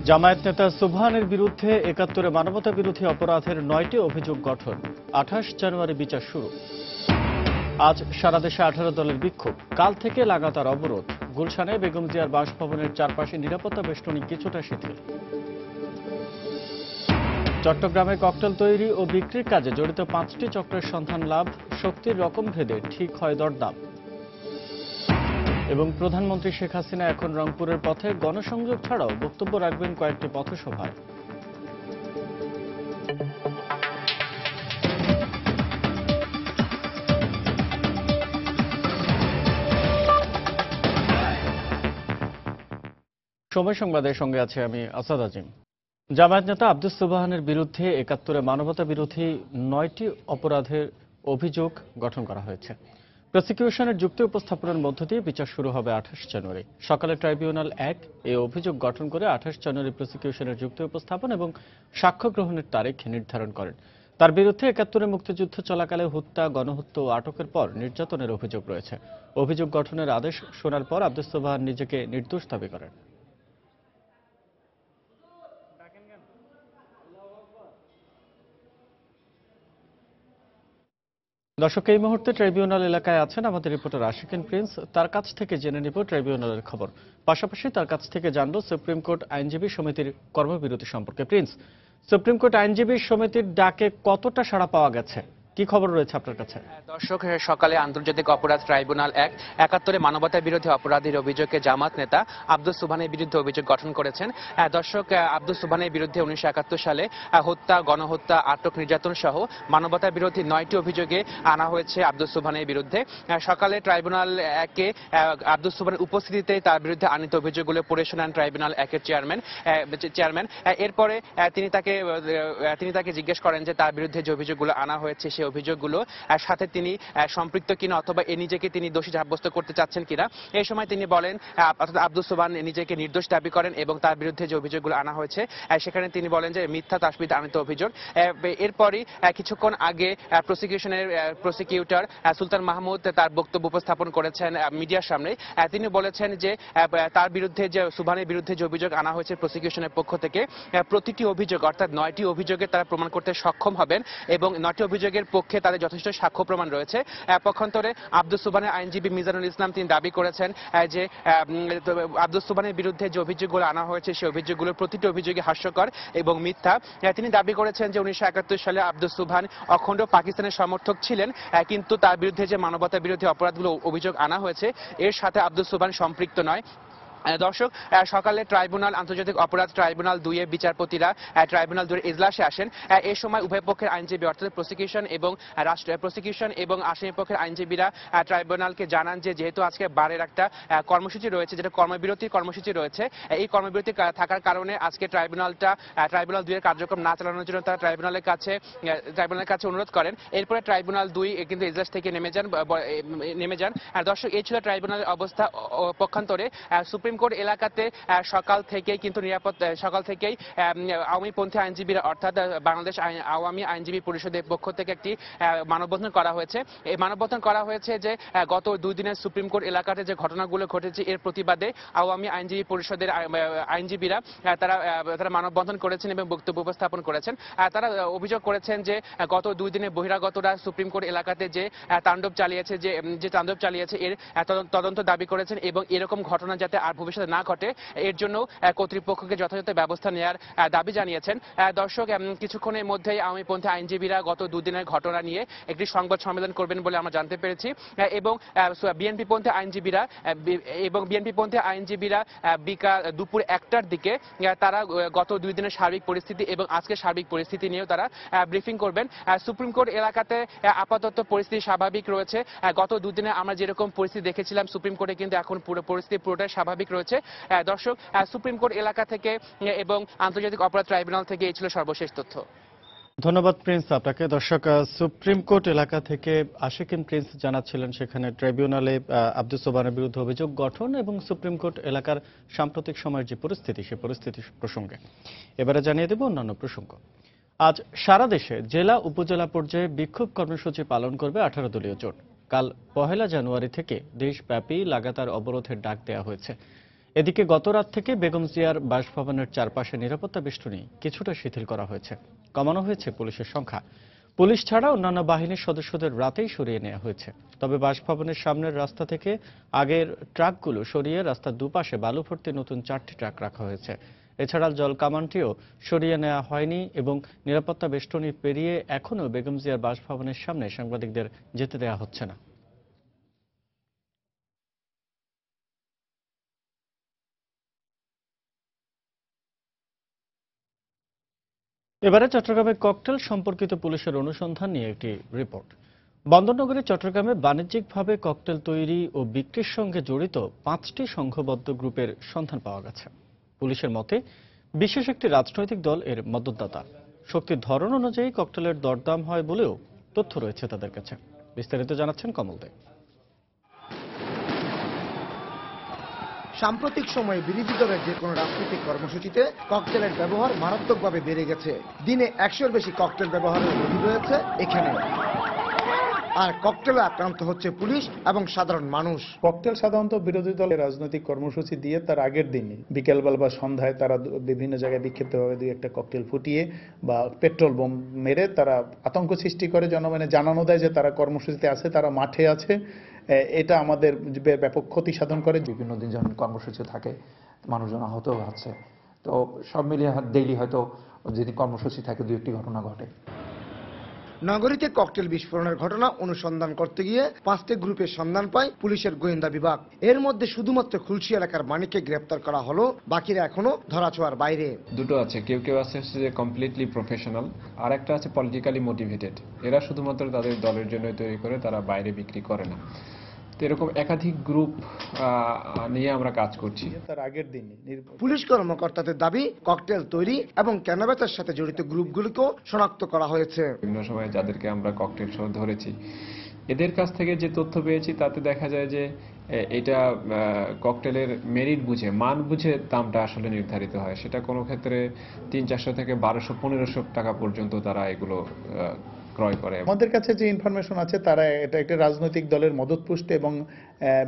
জামায়াত নেতা সুবহানের বিরুদ্ধে ৭১ মানবতা বিরোধী অপরাধের ৯টি অভিযোগ গঠন। ২৮ জানুয়ারি বিচার শুরু। আজ সারা দেশে ১৮ দলের বিক্ষোভ। কাল থেকে লাগাতার অবরোধ। গুলশানে বেগম জিয়ার বাসভবনের চারপাশে নিরাপত্তা বেষ্টনী কিছুটা শিথিল। চট্টগ্রামে ককটেল তৈরি ও বিক্রির কাজে জড়িত ৫টি চক্রের সন্ধান লাভ। শক্তির রকম ভেদে ঠিক হয় দরদাম। এবং প্রধানমন্ত্রী শেখ হাসিনা এখন রংপুরের পথে গণসংযোগ ছাড়াও বক্তব্য রাখবেন কয়েকটি পথসভায়। সময় সংবাদের সঙ্গে আছে আমি আসাদ আজিম। জামায়াত নেতা আব্দুস সুবহানের বিরুদ্ধে ৭১ মানবতা বিরোধী ৯টি অপরাধের অভিযোগ গঠন করা হয়েছে। প্রসিকিউশনের যুক্তি উপস্থাপনের মধ্য দিয়ে বিচার শুরু হবে ২৮ জানুয়ারি সকালে। ট্রাইব্যুনাল ১ এই অভিযোগ গঠন করে ২৮ জানুয়ারি প্রসিকিউশনের যুক্তি উপস্থাপন এবং সাক্ষ্য গ্রহণের তারিখ নির্ধারণ করেন। তার বিরুদ্ধে ৭১ মুক্তিযুদ্ধ চলাকালে হত্যা, গণহত্যা ও আটকের পর নির্যাতনের অভিযোগ রয়েছে। অভিযোগ গঠনের আদেশ শোনার পর আব্দুস সুবহান নিজেকে নির্দোষ দাবি করেন। দর্শক, এই মুহূর্তে ট্রাইব্যুনাল এলাকায় আছেন আমাদের রিপোর্টার আশিকিন প্রিন্স। তার কাছ থেকে জেনে নিব ট্রাইব্যুনালের খবর, পাশাপাশি তার কাছ থেকে জানব সুপ্রিম কোর্ট আইনজীবী সমিতির কর্মবিরতি সম্পর্কে। প্রিন্স, সুপ্রিম কোর্ট আইনজীবী সমিতির ডাকে কতটা সাড়া পাওয়া গেছে, কি খবর রয়েছে আপনার কাছে? দর্শক, সকালে আন্তর্জাতিক অপরাধ ট্রাইব্যুনাল ১ ৭১ মানবতা বিরোধী অপরাধের অভিযোগে জামাত নেতা আব্দুস সুবহানের বিরুদ্ধে অভিযোগ গঠন করেছেন। দর্শক, আব্দুস সুবহানের বিরুদ্ধে ১৯৭১ সালে হত্যা, গণহত্যা, আটক, নির্যাতন সহ মানবতা বিরোধী ৯টি অভিযোগে আনা হয়েছে আব্দুস সুবহানের বিরুদ্ধে। সকালে ট্রাইব্যুনাল ১-এ আব্দুস সুবহানের উপস্থিতিতে তার বিরুদ্ধে আনিত অভিযোগগুলো পড়ে শোনান ট্রাইব্যুনাল ১-এর চেয়ারম্যান। এরপরে তিনি তাকে জিজ্ঞেস করেন যে তার বিরুদ্ধে যে অভিযোগগুলো আনা হয়েছে সেই অভিযোগগুলো সাথে তিনি সম্পৃক্ত কিনা অথবা নিজেকে তিনি দোষী সাব্যস্ত করতে চাচ্ছেন কিনা। এই সময় তিনি বলেন, আব্দুস সুবহান নিজেকে নির্দোষ দাবি করেন এবং তার বিরুদ্ধে যে অভিযোগগুলো আনা হয়েছে সেখানে তিনি বলেন যে মিথ্যা তাসবিদ আনিত অভিযোগ। এরপরই কিছুক্ষণ আগে প্রসিকিউটর সুলতান মাহমুদ তার বক্তব্য উপস্থাপন করেছেন মিডিয়ার সামনে। তিনি বলেছেন যে তার বিরুদ্ধে যে সুবহানের বিরুদ্ধে যে অভিযোগ আনা হয়েছে প্রসিকিউশনের পক্ষ থেকে, প্রতিটি অভিযোগ অর্থাৎ ৯টি অভিযোগে তারা প্রমাণ করতে সক্ষম হবেন এবং ৯টি অভিযোগের পক্ষে তাদের যথেষ্ট সাক্ষ্য প্রমাণ রয়েছে। পক্ষান্তরে আব্দুস সুবহানের আইনজীবী মিজানুল ইসলাম তিনি দাবি করেছেন যে আব্দুস সুবহানের বিরুদ্ধে যে অভিযোগগুলো আনা হয়েছে সেই অভিযোগগুলোর প্রতিটি অভিযোগই হাস্যকর এবং মিথ্যা। তিনি দাবি করেছেন যে ১৯৭১ সালে আব্দুস সুবহান অখণ্ড পাকিস্তানের সমর্থক ছিলেন, কিন্তু তার বিরুদ্ধে যে মানবতা বিরোধী অপরাধগুলো অভিযোগ আনা হয়েছে এর সাথে আব্দুস সুবহান সম্পৃক্ত নয়। দর্শক, সকালে আন্তর্জাতিক অপরাধ ট্রাইব্যুনাল ২-এর বিচারপতিরা ট্রাইব্যুনাল ২-এর এজলাসে আসেন। এই সময় উভয় পক্ষের আইনজীবী অর্থাৎ প্রসিকিউশন এবং আসামি পক্ষের আইনজীবীরা ট্রাইব্যুনালকে জানান যে যেহেতু আজকে বারের একটা কর্মসূচি রয়েছে, যেটা কর্মবিরতির কর্মসূচি রয়েছে, এই কর্মবিরতি থাকার কারণে আজকে ট্রাইব্যুনাল ২-এর কার্যক্রম না চালানোর জন্য তারা ট্রাইব্যুনালের কাছে অনুরোধ করেন। এরপরে ট্রাইব্যুনাল ২ কিন্তু এজলাস থেকে নেমে যান। দর্শক, এই ছিল ট্রাইব্যুনালের অবস্থা। পক্ষান্তরে সুপ্রিম কোর্ট এলাকাতে সকাল থেকেই আওয়ামীপন্থী আইনজীবীরা অর্থাৎ বাংলাদেশ আওয়ামী আইনজীবী পরিষদের পক্ষ থেকে একটি মানববন্ধন করা হয়েছে। এই মানববন্ধন করা হয়েছে যে গত ২ দিনের সুপ্রিম কোর্ট এলাকাতে যে ঘটনাগুলো ঘটেছে এর প্রতিবাদে আওয়ামী আইনজীবী পরিষদের আইনজীবীরা তারা মানববন্ধন করেছেন এবং বক্তব্য উপস্থাপন করেছেন। তারা অভিযোগ করেছেন যে গত ২ দিনে বহিরাগতরা সুপ্রিম কোর্ট এলাকাতে যে তাণ্ডব চালিয়েছে এর তদন্ত দাবি করেছেন এবং এরকম ঘটনা যাতে আর ভবিষ্যতে না ঘটে এর জন্য কর্তৃপক্ষকে যথাযথ ব্যবস্থা নেওয়ার দাবি জানিয়েছেন। দর্শক, কিছুক্ষণের মধ্যেই আওয়ামীপন্থী আইনজীবীরা গত ২ দিনের ঘটনা নিয়ে একটি সংবাদ সম্মেলন করবেন বলে আমরা জানতে পেরেছি এবং বিএনপিপন্থী আইনজীবীরা দুপুর ১টার দিকে তারা গত ২ দিনের সার্বিক পরিস্থিতি এবং আজকে সার্বিক পরিস্থিতি নিয়েও তারা ব্রিফিং করবেন। সুপ্রিম কোর্ট এলাকাতে আপাতত পরিস্থিতি স্বাভাবিক রয়েছে। গত ২ দিনে আমরা যেরকম পরিস্থিতি দেখেছিলাম সুপ্রিম কোর্টে কিন্তু এখন পরিস্থিতি পুরোটাই স্বাভাবিক রয়েছে। দর্শক, সুপ্রিম কোর্ট এলাকা থেকে এবং আন্তর্জাতিক অপরাধ ট্রাইব্যুনাল থেকে এই ছিল সর্বশেষ তথ্য। ধন্যবাদ প্রিন্স আপনাকে। দর্শক, সুপ্রিম কোর্ট এলাকা থেকে আশিকিন প্রিন্স জানাচ্ছিলেন সেখানে ট্রাইব্যুনালে আব্দুস সুবহানের বিরুদ্ধে অভিযোগ গঠন এবং সুপ্রিম কোর্ট এলাকার সাম্প্রতিক সময়ের যে পরিস্থিতি সেই পরিস্থিতি প্রসঙ্গে। এবারে জানিয়ে দেব অন্যান্য প্রসঙ্গ। আজ সারা দেশে জেলা উপজেলা পর্যায়ে বিক্ষোভ কর্মসূচি পালন করবে ১৮ দলীয় জোট। কাল ১ জানুয়ারি থেকে দেশব্যাপী লাগাতার অবরোধের ডাক দেওয়া হয়েছে। এদিকে গত রাত থেকে বেগম জিয়ার বাসভবনের চারপাশে নিরাপত্তা বেষ্টনী কিছুটা শিথিল করা হয়েছে। কমানো হয়েছে পুলিশের সংখ্যা। পুলিশ ছাড়া অন্যান্য বাহিনীর সদস্যদের রাতেই সরিয়ে নেওয়া হয়েছে। তবে বাসভবনের সামনের রাস্তা থেকে আগের ট্রাকগুলো সরিয়ে রাস্তার দুপাশে বালু ভর্তি নতুন 4টি ট্রাক রাখা হয়েছে। এছাড়া জল কামানটিও সরিয়ে নেওয়া হয়নি এবং নিরাপত্তা বেষ্টনী পেরিয়ে এখনও বেগম জিয়ার বাসভবনের সামনে সাংবাদিকদের যেতে দেওয়া হচ্ছে না। এবারে চট্টগ্রামে ককটেল সম্পর্কিত পুলিশের অনুসন্ধান নিয়ে একটি রিপোর্ট। বন্দরনগরী চট্টগ্রামে বাণিজ্যিকভাবে ককটেল তৈরি ও বিক্রির সঙ্গে জড়িত 5টি সংঘবদ্ধ গ্রুপের সন্ধান পাওয়া গেছে। পুলিশের মতে বিশেষ একটি রাজনৈতিক দল এর মদতদাতা। শক্তির ধরন অনুযায়ী ককটেলের দরদাম হয় বলেও তথ্য রয়েছে তাদের কাছে। বিস্তারিত জানাচ্ছেন কমল দে। সাম্প্রতিক সময়ে বিরোধী দলের যে কোনো রাজনৈতিক কর্মসূচিতে ককটেলের ব্যবহার মারাত্মকভাবে বেড়ে গেছে। দিনে 100-এর বেশি ককটেল ব্যবহারের অভিযোগ রয়েছে এখানে। আর ককটেলে আক্রান্ত হচ্ছে পুলিশ এবং সাধারণ মানুষ। ককটেল সাধারণত বিরোধী দলের রাজনৈতিক কর্মসূচি দিয়ে তার আগের দিনে বিকেলবেলা বা সন্ধ্যায় তারা বিভিন্ন জায়গায় বিক্ষিপ্তভাবে দুই একটা ককটেল ফুটিয়ে বা পেট্রোল বোম মেরে তারা আতঙ্ক সৃষ্টি করে, জনগণের জানানো দেয় যে তারা কর্মসূচিতে আছে, তারা মাঠে আছে। এটা আমাদের ব্যাপক ক্ষতি সাধন করে। বিভিন্ন দিন যখন কর্মসূচি থাকে মানুষজন আহত হচ্ছে, তো সব মিলিয়ে ডেইলি হয়তো যেদিন কর্মসূচি থাকে 2-1টি ঘটনা ঘটে। নগরীতে ককটেল বিস্ফোরণের ঘটনা অনুসন্ধান করতে গিয়ে 5টি গ্রুপের সন্ধান পায় পুলিশের গোয়েন্দা বিভাগ। এর মধ্যে শুধুমাত্র খুলশী এলাকার মানিককে গ্রেপ্তার করা হলো, বাকিরা এখনো ধরাছোঁয়ার বাইরে। দুটো আছে, কেউ কেউ আছে যে কমপ্লিটলি প্রফেশনাল, আর একটা আছে পলিটিক্যালি মোটিভেটেড। এরা শুধুমাত্র তাদের দলের জন্য তৈরি করে, তারা বাইরে বিক্রি করে না। তো এরকম একাধিক গ্রুপ নিয়ে আমরা কাজ করছি। তার আগের দিনে পুলিশ কর্মকর্তাদের দাবি ককটেল তৈরি এবং কেনাবেচার সাথে জড়িত গ্রুপগুলিকেও শনাক্ত করা হয়েছে। বিভিন্ন সময় যাদেরকে আমরা ককটেল সহ ধরেছি, এদের কাছ থেকে যে তথ্য পেয়েছি তাতে দেখা যায় যে এটা ককটেলের মেরিট বুঝে, মান বুঝে দামটা আসলে নির্ধারিত হয়। সেটা কোনো ক্ষেত্রে 300-400 থেকে 1200-1500 টাকা পর্যন্ত তারা এগুলো ক্রয় করে। আমাদের কাছে যে ইনফরমেশন আছে তারা এটা একটা রাজনৈতিক দলের মদতপুষ্ট এবং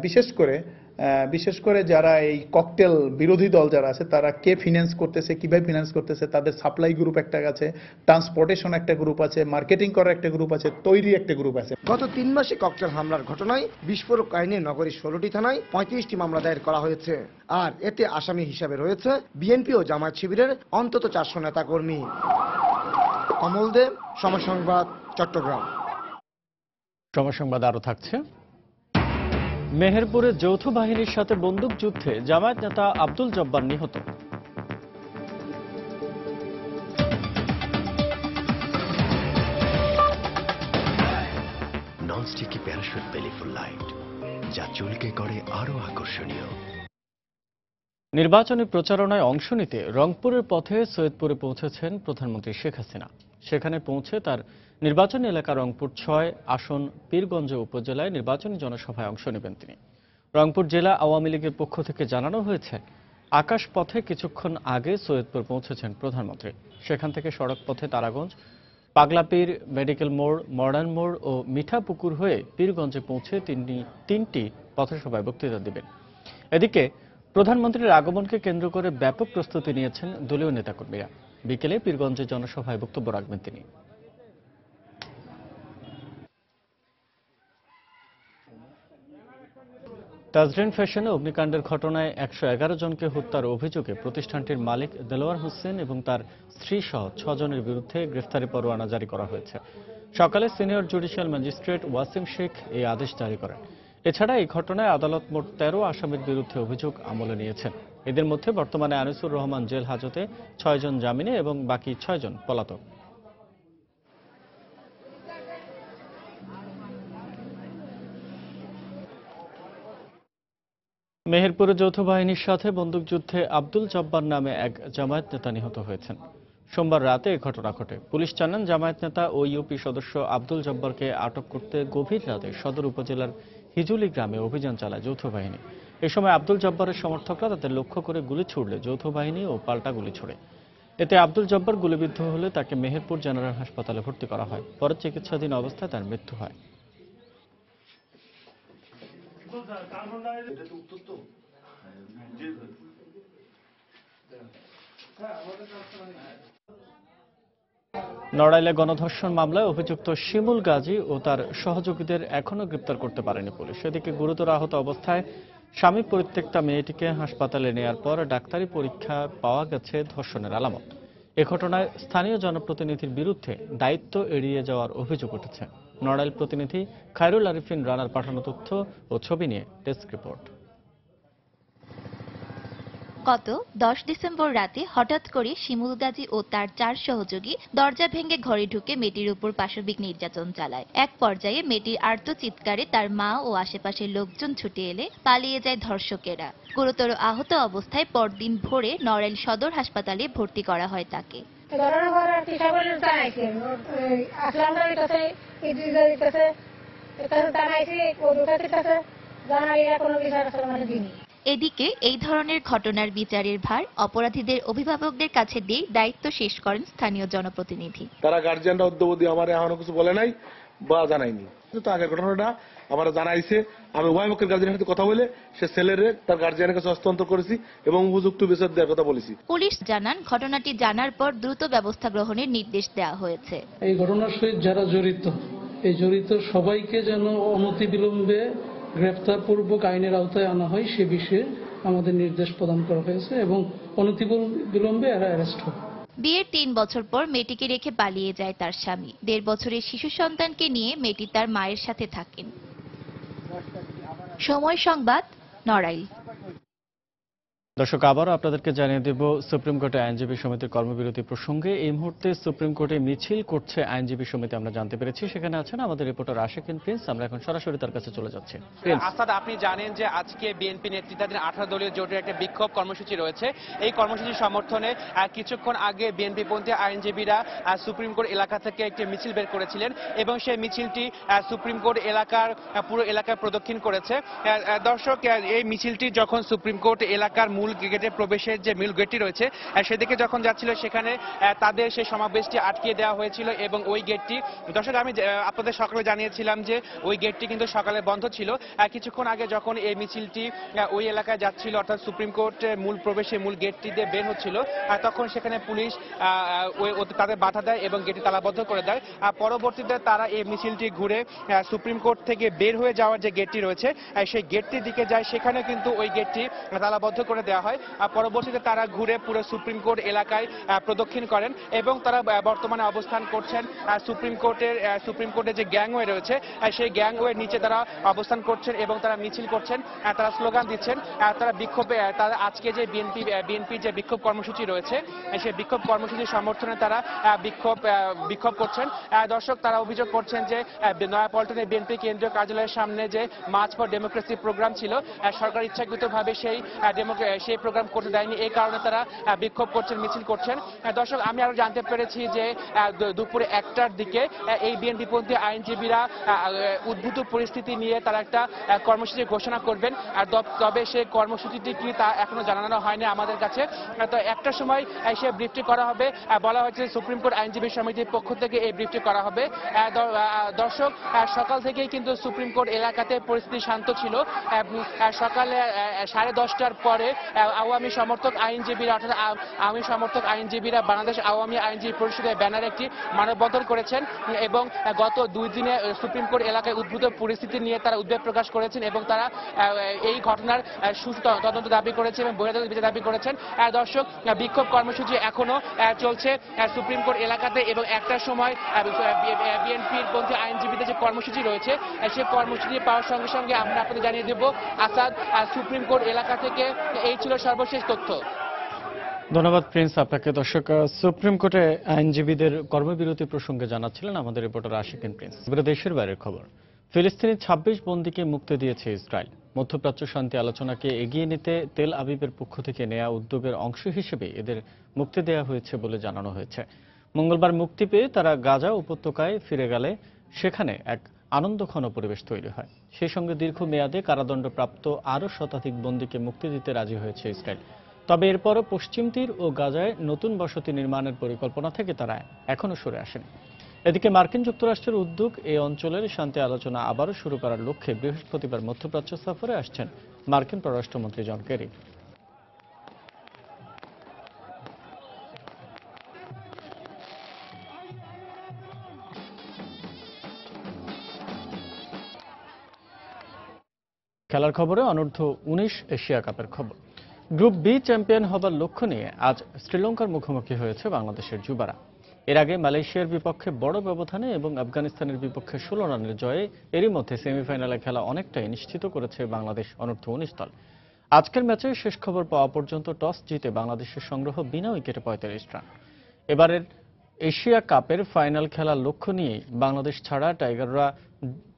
বিশেষ করে যারা এই ককটেল বিরোধী দল যারা আছে তারা কে ফিন্যান্স করতেছে, কিভাবে ফিন্যান্স করতেছে, তাদের সাপ্লাই গ্রুপ একটা আছে, ট্রান্সপোর্টেশন একটা গ্রুপ আছে, মার্কেটিং করার একটা গ্রুপ আছে, তৈরি একটা গ্রুপ আছে। গত 3 মাসে ককটেল হামলার ঘটনায় বিস্ফোরক আইনে নগরীর 16টি থানায় 35টি মামলা দায়ের করা হয়েছে। আর এতে আসামি হিসাবে রয়েছে বিএনপি ও জামায়াত শিবিরের অন্তত 400 নেতাকর্মী। কমল দে, সময় সংবাদ, চট্টগ্রাম। সময় সংবাদ আরো থাকছে। মেহেরপুরে যৌথ বাহিনীর সাথে বন্দুকযুদ্ধে জামায়াত নেতা আব্দুল জব্বার নিহত। ননস্টিকি প্যারাশুট বেলিফুল লাইট, যা চুলকে করে আরো আকর্ষণীয়। নির্বাচনী প্রচারণায় অংশ নিতে রংপুরের পথে সৈয়দপুরে পৌঁছেছেন প্রধানমন্ত্রী শেখ হাসিনা। সেখানে পৌঁছে তার নির্বাচনী এলাকা রংপুর 6 আসন পীরগঞ্জ উপজেলায় নির্বাচনী জনসভায় অংশ নেবেন তিনি। রংপুর জেলা আওয়ামী লীগের পক্ষ থেকে জানানো হয়েছে, আকাশ পথে কিছুক্ষণ আগে সৈয়দপুর পৌঁছেছেন প্রধানমন্ত্রী। সেখান থেকে সড়ক পথে তারাগঞ্জ, পাগলাপীর, মেডিকেল মোড়, মডার্ন মোড় ও মিঠাপুকুর হয়ে পীরগঞ্জে পৌঁছে তিনি 3টি পথসভায় বক্তৃতা দেবেন। এদিকে প্রধানমন্ত্রীর আগমনকে কেন্দ্র করে ব্যাপক প্রস্তুতি নিয়েছেন দলীয় নেতাকর্মীরা। বিকেলে পীরগঞ্জে জনসভায় বক্তব্য রাখবেন তিনি। তাজরিন ফ্যাশনে অগ্নিকাণ্ডের ঘটনায় 111 জনকে হত্যার অভিযোগে প্রতিষ্ঠানটির মালিক দেলোয়ার হোসেন এবং তার স্ত্রী সহ 6 জনের বিরুদ্ধে গ্রেফতারি পরোয়ানা জারি করা হয়েছে। সকালে senior judicial magistrate Wasim Sheikh এই আদেশ জারি করেন। এছাড়া এই ঘটনায় আদালত মোট 13 আসামির বিরুদ্ধে অভিযোগ আমলে নিয়েছেন। এদের মধ্যে বর্তমানে আনিসুর রহমান জেল হাজতে, 6 জন জামিনে এবং বাকি 6 জন পলাতক। মেহেরপুরে যৌথ বাহিনীর সাথে বন্দুকযুদ্ধে আব্দুল জব্বার নামে এক জামায়াত নেতা নিহত হয়েছেন। সোমবার রাতে এই ঘটনা ঘটে। পুলিশ জানান, জামায়াত নেতা ও ইউপি সদস্য আব্দুল জব্বারকে আটক করতে গভীর রাতে সদর উপজেলার হিজুলি গ্রামে অভিযান চালায় যৌথ বাহিনী। এ সময় আব্দুল জব্বারের সমর্থকরা তাদের লক্ষ্য করে গুলি ছুড়লে যৌথ বাহিনী ও পাল্টা গুলি ছোড়ে। এতে আব্দুল জব্বার গুলিবিদ্ধ হলে তাকে মেহেরপুর জেনারেল হাসপাতালে ভর্তি করা হয়। পরে চিকিৎসাধীন অবস্থায় তার মৃত্যু হয়। নড়াইলে গণধর্ষণ মামলায় অভিযুক্ত শিমুল গাজী ও তার সহযোগীদের এখনো গ্রেপ্তার করতে পারেনি পুলিশ। এদিকে গুরুতর আহত অবস্থায় স্বামী পরিত্যক্তা মেয়েটিকে হাসপাতালে নেয়ার পর ডাক্তারি পরীক্ষা পাওয়া গেছে ধর্ষণের আলামত। এ ঘটনায় স্থানীয় জনপ্রতিনিধির বিরুদ্ধে দায়িত্ব এড়িয়ে যাওয়ার অভিযোগ উঠেছে। নড়াইল প্রতিনিধি খায়রুল আরিফিন রানার পাঠানো তথ্য ও ছবি নিয়ে ডেস্ক রিপোর্ট। গত 10 ডিসেম্বর রাতে হঠাৎ করে শিমুল গাজী ও তার 4 সহযোগী দরজা ভেঙে ঘরে ঢুকে মেয়েটির উপর পাশবিক নির্যাতন চালায়। এক পর্যায়ে মেয়েটির আর্ত চিৎকারে তার মা ও আশেপাশের লোকজন ছুটে এলে পালিয়ে যায় ধর্ষকেরা। গুরুতর আহত অবস্থায় পরদিন ভোরে নড়াইল সদর হাসপাতালে ভর্তি করা হয় তাকে। এদিকে এই ধরনের ঘটনার বিচারের ভার অপরাধীদের অভিভাবকদের কাছে দিয়ে দায়িত্ব শেষ করেন স্থানীয় জনপ্রতিনিধি। তারা গার্জিয়ানরা অদ্যবধি আমার এখনো কিছু বলে নাই বা জানায়নি। তো আগের ঘটনাটা আমার জানাইছে, আমি উভয় পক্ষের গার্জিয়ানের সাথে কথা বলে সে ছেলেরে তার গার্জিয়ানের কাছে হস্তান্তর করেছি এবং উপযুক্ত বিচার দেওয়ার কথা বলেছি। পুলিশ জানান, ঘটনাটি জানার পর দ্রুত ব্যবস্থা গ্রহণের নির্দেশ দেওয়া হয়েছে। এই ঘটনার সহিত যারা জড়িত সবাইকে যেন অনতিবিলম্বে গ্রেফতারপূর্বক আইনের আওতায় আনা হয় সে বিষয়ে আমাদের নির্দেশ প্রদান করা হয়েছে এবং অনতিবিলম্বে এরা অ্যারেস্ট হবে। বিয়ের 3 বছর পর মেয়েটিকে রেখে পালিয়ে যায় তার স্বামী। 1.5 বছরের শিশু সন্তানকে নিয়ে মেয়েটি তার মায়ের সাথে থাকেন। সময় সংবাদ, নড়াইল। দর্শক, আবারও আপনাদেরকে জানিয়ে দেব সুপ্রিম কোর্টে আইনজীবী সমিতির কর্মবিরতি প্রসঙ্গে। এই মুহূর্তে সুপ্রিম কোর্টে মিছিল করছে আইনজীবী সমিতি, আমরা জানতে পেরেছি। সেখানে আছেন আমাদের রিপোর্টার আশিকিন প্রিন্স। আমরা এখন সরাসরি তার কাছে চলে যাচ্ছি। আসাদ, আপনি জানেন যে আজকে বিএনপি নেতৃত্বাধীন 18 দলীয় জোটের একটা বিক্ষোভ কর্মসূচি রয়েছে। এই কর্মসূচির সমর্থনে কিছুক্ষণ আগে বিএনপি পন্থী আইনজীবীরা সুপ্রিম কোর্ট এলাকা থেকে একটি মিছিল বের করেছিলেন এবং সেই মিছিলটি সুপ্রিম কোর্ট এলাকার পুরো এলাকায় প্রদক্ষিণ করেছে। দর্শক, এই মিছিলটি যখন সুপ্রিম কোর্ট এলাকার মূল গেটে প্রবেশের যে মূল গেটটি রয়েছে সেদিকে যখন যাচ্ছিল, সেখানে তাদের সেই সমাবেশটি আটকিয়ে দেওয়া হয়েছিল এবং ওই গেটটি, দর্শক আমি আপনাদের সকালে জানিয়েছিলাম যে ওই গেটটি কিন্তু সকালে বন্ধ ছিল। কিছুক্ষণ আগে যখন এই মিছিলটি ওই এলাকায় যাচ্ছিল, অর্থাৎ সুপ্রিম কোর্টের মূল প্রবেশে মূল গেটটি দিয়ে বের হচ্ছিল, তখন সেখানে পুলিশ তাদের বাধা দেয় এবং গেটটি তালাবদ্ধ করে দেয়। পরবর্তীতে তারা এই মিছিলটি ঘুরে সুপ্রিম কোর্ট থেকে বের হয়ে যাওয়ার যে গেটটি রয়েছে সেই গেটটির দিকে যায়। সেখানে কিন্তু ওই গেটটি তালাবদ্ধ করে দেওয়া হয়। পরবর্তীতে তারা ঘুরে পুরো সুপ্রিম কোর্ট এলাকায় প্রদক্ষিণ করেন এবং তারা বর্তমানে অবস্থান করছেন সুপ্রিম কোর্টের যে গ্যাংওয়ে রয়েছে সেই গ্যাংওয়ের নিচে তারা অবস্থান করছেন এবং তারা মিছিল করছেন, তারা স্লোগান দিচ্ছেন, তারা বিক্ষোভে, তারা আজকে যে বিএনপি যে বিক্ষোভ কর্মসূচি রয়েছে সেই বিক্ষোভ কর্মসূচির সমর্থনে তারা বিক্ষোভ করছেন। দর্শক, তারা অভিযোগ করছেন যে নয়াপল্টনে বিএনপি কেন্দ্রীয় কার্যালয়ের সামনে যে মার্চ ফর ডেমোক্রেসি প্রোগ্রাম ছিল, সরকার ইচ্ছাকৃতভাবে সেই প্রোগ্রাম করতে দেয়নি। এই কারণে তারা বিক্ষোভ করছেন, মিছিল করছেন। দর্শক, আমি আরো জানতে পেরেছি যে দুপুরে 1টার দিকে এই বিএনপিপন্থী আইনজীবীরা উদ্ভূত পরিস্থিতি নিয়ে তারা একটা কর্মসূচি ঘোষণা করবেন। আর তবে সেই কর্মসূচিটি কি তা এখনো জানানো হয়নি আমাদের কাছে। তো 1টার সময় সে ব্রিফটি করা হবে, বলা হয়েছে সুপ্রিম কোর্ট আইনজীবী সমিতির পক্ষ থেকে এই ব্রিফটি করা হবে। দর্শক, সকাল থেকেই কিন্তু সুপ্রিম কোর্ট এলাকাতে পরিস্থিতি শান্ত ছিল। সকালে 10:30টার পরে আওয়ামী সমর্থক আইনজীবীরা বাংলাদেশ আওয়ামী আইনজীবী পরিষদের ব্যানারে একটি মানববন্ধন করেছেন এবং গত 2 দিনে সুপ্রিম কোর্ট এলাকায় উদ্ভূত পরিস্থিতি নিয়ে তারা উদ্বেগ প্রকাশ করেছেন এবং তারা এই ঘটনার সুষ্ঠু তদন্ত দাবি করেছেন এবং বহিরাগত বিচার দাবি করেছেন। দর্শক, বিক্ষোভ কর্মসূচি এখনো চলছে সুপ্রিম কোর্ট এলাকাতে এবং 1টার সময় বিএনপির পন্থী আইনজীবীদের যে কর্মসূচি রয়েছে সেই কর্মসূচি পাওয়ার সঙ্গে সঙ্গে আমরা আপনাদের জানিয়ে দেব। আসাদ, সুপ্রিম কোর্ট এলাকা থেকে এই ছিল সর্বশেষ তথ্য। ধন্যবাদ প্রিন্স আপনাকে। দর্শক, সুপ্রিম কোর্টে আইনজীবীদের কর্মবিরতি প্রসঙ্গে জানাচ্ছিলেন আমাদের রিপোর্টার আশিকিন প্রিন্স। এবারে দেশের বাইরের খবর। ফিলিস্তিনি 26 বন্দীকে মুক্তি দিয়েছে ইসরায়েল। মধ্যপ্রাচ্য শান্তি আলোচনাকে এগিয়ে নিতে তেল আবিবের পক্ষ থেকে নেওয়া উদ্যোগের অংশ হিসেবে এদের মুক্তি দেওয়া হয়েছে বলে জানানো হয়েছে। মঙ্গলবার মুক্তি পেয়ে তারা গাজা উপত্যকায় ফিরে গেলে সেখানে এক আনন্দঘন পরিবেশ তৈরি হয়। সেই সঙ্গে দীর্ঘমেয়াদে কারাদণ্ডপ্রাপ্ত আরও শতাধিক বন্দীকে মুক্তি দিতে রাজি হয়েছে ইসরায়েল। তবে এরপরও পশ্চিম তীর ও গাজায় নতুন বসতি নির্মাণের পরিকল্পনা থেকে তারা এখনো সরে আসেনি। এদিকে মার্কিন যুক্তরাষ্ট্রের উদ্যোগ এই অঞ্চলের শান্তি আলোচনা আবারও শুরু করার লক্ষ্যে বৃহস্পতিবার মধ্যপ্রাচ্য সফরে আসছেন মার্কিন পররাষ্ট্রমন্ত্রী জন কেরি। খেলার খবরে অনূর্ধ্ব 19 এশিয়া কাপের খবর। গ্রুপ বি চ্যাম্পিয়ন হবার লক্ষ্য নিয়ে আজ শ্রীলঙ্কার মুখোমুখি হয়েছে বাংলাদেশের যুবারা। এর আগে মালয়েশিয়ার বিপক্ষে বড় ব্যবধানে এবং আফগানিস্তানের বিপক্ষে 16 রানের জয়ে এরই মধ্যে সেমিফাইনালে খেলা অনেকটাই নিশ্চিত করেছে বাংলাদেশ অনূর্ধ্ব 19 দল। আজকের ম্যাচে শেষ খবর পাওয়া পর্যন্ত টস জিতে বাংলাদেশের সংগ্রহ বিনা উইকেটে 45 রান। এবারের এশিয়া কাপের ফাইনাল খেলার লক্ষ্য নিয়ে বাংলাদেশ ছাড়া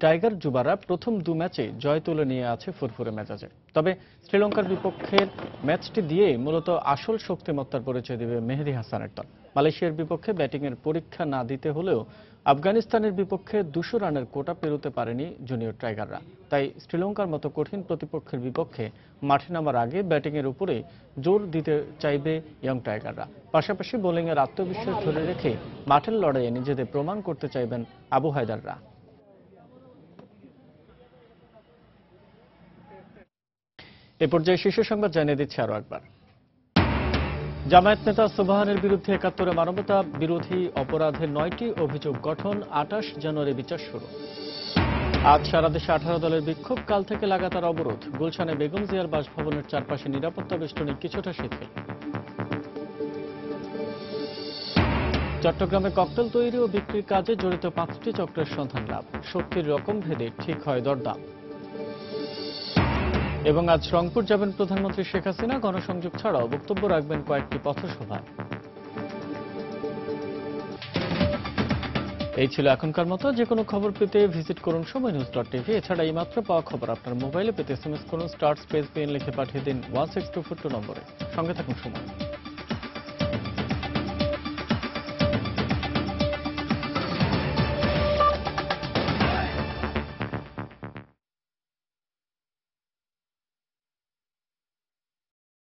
টাইগার যুবারা প্রথম 2 ম্যাচে জয় তুলে নিয়ে আছে ফুরফুরে মেজাজে। তবে শ্রীলঙ্কার বিপক্ষের ম্যাচটি দিয়ে মূলত আসল শক্তিমত্তার পরিচয় দেবে মেহেদী হাসানের দল। মালয়েশিয়ার বিপক্ষে ব্যাটিংয়ের পরীক্ষা না দিতে হলেও আফগানিস্তানের বিপক্ষে 200 রানের কোটা পেরোতে পারেনি জুনিয়র টাইগাররা। তাই শ্রীলঙ্কার মতো কঠিন প্রতিপক্ষের বিপক্ষে মাঠে নামার আগে ব্যাটিংয়ের উপরে জোর দিতে চাইবে ইয়ং টাইগাররা। পাশাপাশি বোলিংয়ের আত্মবিশ্বাস ধরে রেখে মাঠের লড়াইয়ে নিজেদের প্রমাণ করতে চাইবেন আবু হায়দাররা। এ পর্যায়ে শীর্ষ সংবাদ জানিয়ে দিচ্ছে আরো একবার। জামায়াত নেতা সুবহানের বিরুদ্ধে ৭১ মানবতা বিরোধী অপরাধের 9টি অভিযোগ গঠন, 28 জানুয়ারি বিচার শুরু। আজ সারা দেশে 18 দলের বিক্ষোভ, কাল থেকে লাগাতার অবরোধ। গুলশানে বেগম জিয়ার বাসভবনের চারপাশে নিরাপত্তা বেষ্টনী কিছুটা শিথিল। চট্টগ্রামে ককটেল তৈরি ও বিক্রির কাজে জড়িত 5টি চক্রের সন্ধান লাভ, শক্তির রকম ভেদে ঠিক হয় দরদাম। এবং আজ রংপুর যাবেন প্রধানমন্ত্রী শেখ হাসিনা, গণসংযোগ ছাড়াও বক্তব্য রাখবেন কয়েকটি পথসভায়। এই ছিল এখনকার মতো। যে কোনো খবর পেতে ভিজিট করুন সময়নিউজ.tv। এছাড়া এই মাত্র পাওয়া খবর আপনার মোবাইলে পেতে SMS করুন *PN লিখে পাঠিয়ে দিন 16242 নম্বরে। সঙ্গে থাকুন সময়।